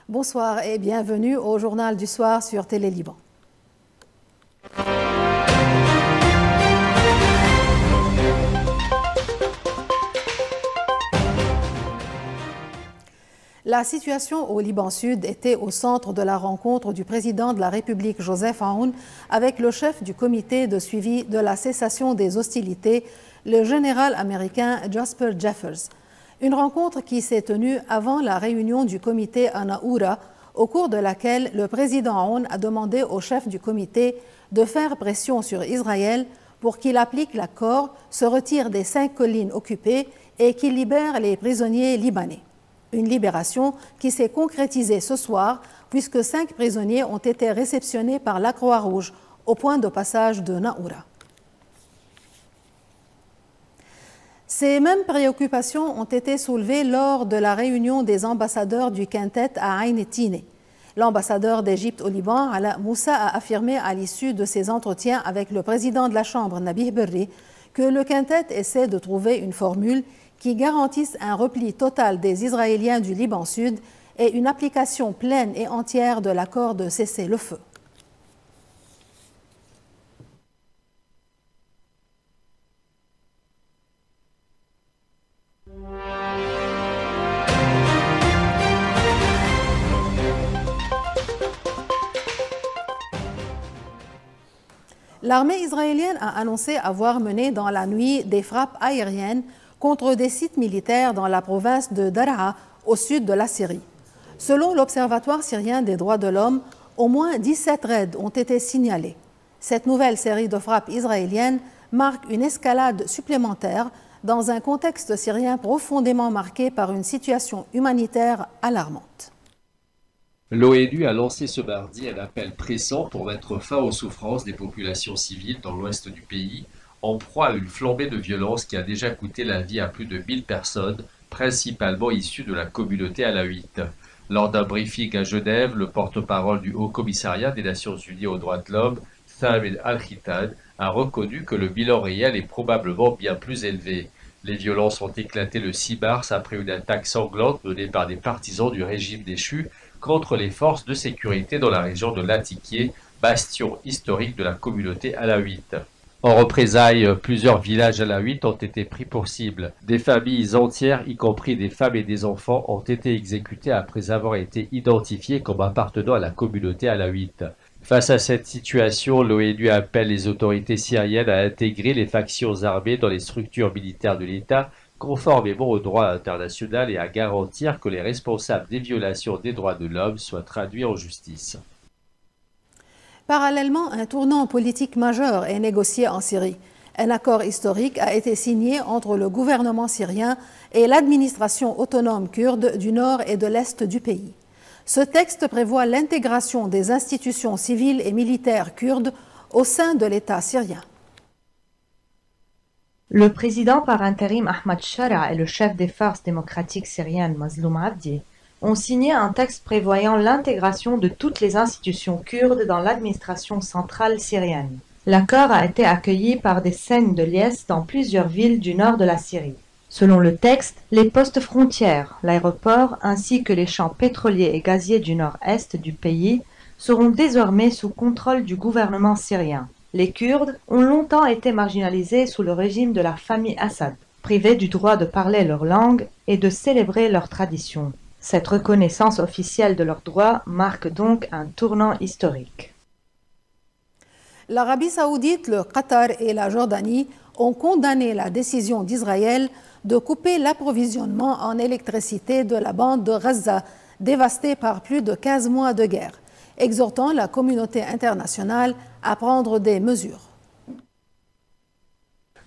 Bonsoir et bienvenue au Journal du Soir sur Télé Liban. La situation au Liban Sud était au centre de la rencontre du président de la République Joseph Aoun avec le chef du comité de suivi de la cessation des hostilités, le général américain Jasper Jeffers. Une rencontre qui s'est tenue avant la réunion du comité à Naoura, au cours de laquelle le président Aoun a demandé au chef du comité de faire pression sur Israël pour qu'il applique l'accord, se retire des 5 collines occupées et qu'il libère les prisonniers libanais. Une libération qui s'est concrétisée ce soir puisque 5 prisonniers ont été réceptionnés par la Croix-Rouge au point de passage de Naoura. Ces mêmes préoccupations ont été soulevées lors de la réunion des ambassadeurs du quintet à Ain Tine. L'ambassadeur d'Égypte au Liban, Ala Moussa, a affirmé à l'issue de ses entretiens avec le président de la Chambre, Nabih Berri, que le quintet essaie de trouver une formule qui garantisse un repli total des Israéliens du Liban Sud et une application pleine et entière de l'accord de cessez-le-feu. L'armée israélienne a annoncé avoir mené dans la nuit des frappes aériennes contre des sites militaires dans la province de Daraa, au sud de la Syrie. Selon l'Observatoire syrien des droits de l'homme, au moins 17 raids ont été signalés. Cette nouvelle série de frappes israéliennes marque une escalade supplémentaire dans un contexte syrien profondément marqué par une situation humanitaire alarmante. L'ONU a lancé ce mardi un appel pressant pour mettre fin aux souffrances des populations civiles dans l'ouest du pays, en proie à une flambée de violence qui a déjà coûté la vie à plus de 1000 personnes, principalement issues de la communauté alawite. Lors d'un briefing à Genève, le porte-parole du Haut-Commissariat des Nations Unies aux droits de l'homme, Thabit Al-Khitan, a reconnu que le bilan réel est probablement bien plus élevé. Les violences ont éclaté le 6 mars après une attaque sanglante menée par des partisans du régime déchu contre les forces de sécurité dans la région de Latikié, bastion historique de la communauté alawite. En représailles, plusieurs villages alaouites ont été pris pour cible. Des familles entières, y compris des femmes et des enfants, ont été exécutées après avoir été identifiées comme appartenant à la communauté alaouite. Face à cette situation, l'ONU appelle les autorités syriennes à intégrer les factions armées dans les structures militaires de l'État, conformément au droit international, et à garantir que les responsables des violations des droits de l'homme soient traduits en justice. Parallèlement, un tournant politique majeur est négocié en Syrie. Un accord historique a été signé entre le gouvernement syrien et l'administration autonome kurde du nord et de l'est du pays. Ce texte prévoit l'intégration des institutions civiles et militaires kurdes au sein de l'État syrien. Le président par intérim Ahmad Shara et le chef des forces démocratiques syriennes Mazloum Abdi ont signé un texte prévoyant l'intégration de toutes les institutions kurdes dans l'administration centrale syrienne. L'accord a été accueilli par des scènes de liesse dans plusieurs villes du nord de la Syrie. Selon le texte, les postes frontières, l'aéroport ainsi que les champs pétroliers et gaziers du nord-est du pays seront désormais sous contrôle du gouvernement syrien. Les Kurdes ont longtemps été marginalisés sous le régime de la famille Assad, privés du droit de parler leur langue et de célébrer leurs traditions. Cette reconnaissance officielle de leurs droits marque donc un tournant historique. L'Arabie saoudite, le Qatar et la Jordanie ont condamné la décision d'Israël de couper l'approvisionnement en électricité de la bande de Gaza, dévastée par plus de 15 mois de guerre, exhortant la communauté internationale à prendre des mesures.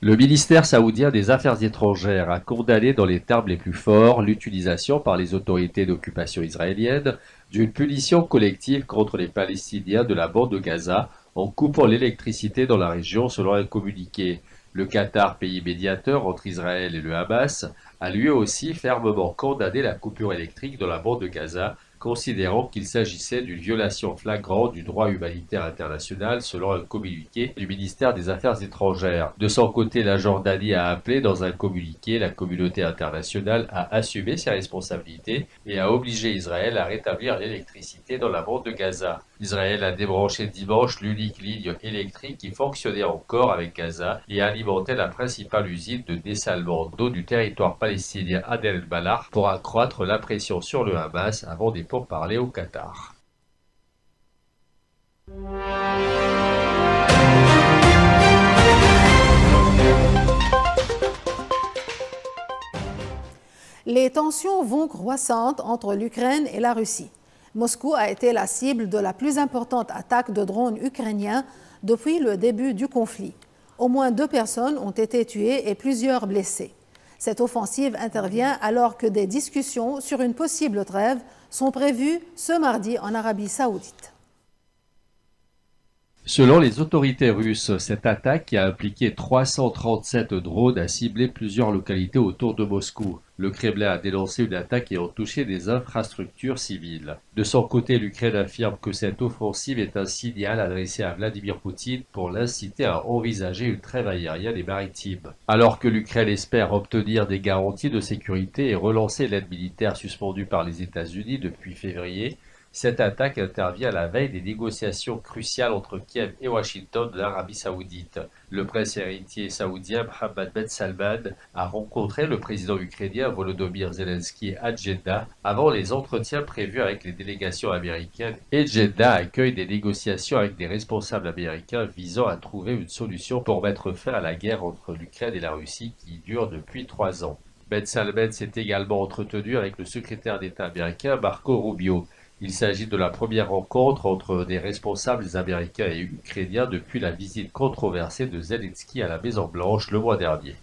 Le ministère saoudien des Affaires étrangères a condamné dans les termes les plus forts l'utilisation par les autorités d'occupation israéliennes d'une punition collective contre les Palestiniens de la bande de Gaza en coupant l'électricité dans la région, selon un communiqué. Le Qatar, pays médiateur entre Israël et le Hamas, a lui aussi fermement condamné la coupure électrique dans la bande de Gaza, considérant qu'il s'agissait d'une violation flagrante du droit humanitaire international selon un communiqué du ministère des Affaires étrangères. De son côté, la Jordanie a appelé dans un communiqué la communauté internationale à assumer ses responsabilités et à obliger Israël à rétablir l'électricité dans la bande de Gaza. Israël a débranché dimanche l'unique ligne électrique qui fonctionnait encore avec Gaza et alimentait la principale usine de dessalement d'eau du territoire palestinien Adel el-Balah pour accroître la pression sur le Hamas avant des pourparlers au Qatar. Les tensions vont croissantes entre l'Ukraine et la Russie. Moscou a été la cible de la plus importante attaque de drones ukrainiens depuis le début du conflit. Au moins 2 personnes ont été tuées et plusieurs blessées. Cette offensive intervient alors que des discussions sur une possible trêve sont prévues ce mardi en Arabie saoudite. Selon les autorités russes, cette attaque qui a impliqué 337 drones a ciblé plusieurs localités autour de Moscou. Le Kremlin a dénoncé une attaque ayant touché des infrastructures civiles. De son côté, l'Ukraine affirme que cette offensive est un signal adressé à Vladimir Poutine pour l'inciter à envisager une trêve aérienne et maritime. Alors que l'Ukraine espère obtenir des garanties de sécurité et relancer l'aide militaire suspendue par les États-Unis depuis février, cette attaque intervient à la veille des négociations cruciales entre Kiev et Washington de l'Arabie saoudite. Le prince héritier saoudien Mohammed Ben Salman a rencontré le président ukrainien Volodymyr Zelensky à Jeddah avant les entretiens prévus avec les délégations américaines, et Jeddah accueille des négociations avec des responsables américains visant à trouver une solution pour mettre fin à la guerre entre l'Ukraine et la Russie qui dure depuis 3 ans. Ben Salman s'est également entretenu avec le secrétaire d'État américain Marco Rubio. Il s'agit de la première rencontre entre des responsables américains et ukrainiens depuis la visite controversée de Zelensky à la Maison-Blanche le mois dernier.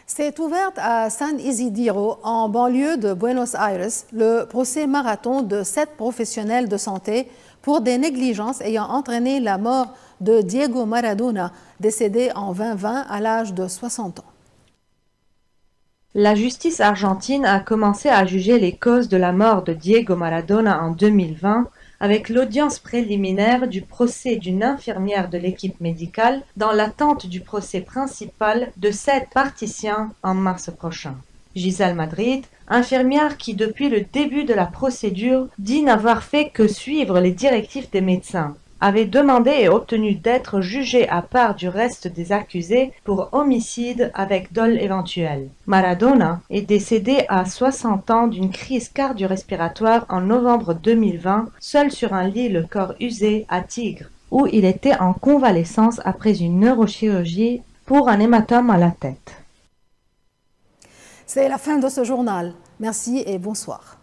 C'est ouverte à San Isidro, en banlieue de Buenos Aires, le procès marathon de 7 professionnels de santé pour des négligences ayant entraîné la mort de Diego Maradona, décédé en 2020 à l'âge de 60 ans. La justice argentine a commencé à juger les causes de la mort de Diego Maradona en 2020 avec l'audience préliminaire du procès d'une infirmière de l'équipe médicale dans l'attente du procès principal de 7 particiens en mars prochain. Giselle Madrid, infirmière qui depuis le début de la procédure dit n'avoir fait que suivre les directives des médecins, avait demandé et obtenu d'être jugée à part du reste des accusés pour homicide avec dol éventuel. Maradona est décédé à 60 ans d'une crise cardio-respiratoire en novembre 2020, seul sur un lit le corps usé à Tigre, où il était en convalescence après une neurochirurgie pour un hématome à la tête. C'est la fin de ce journal. Merci et bonsoir.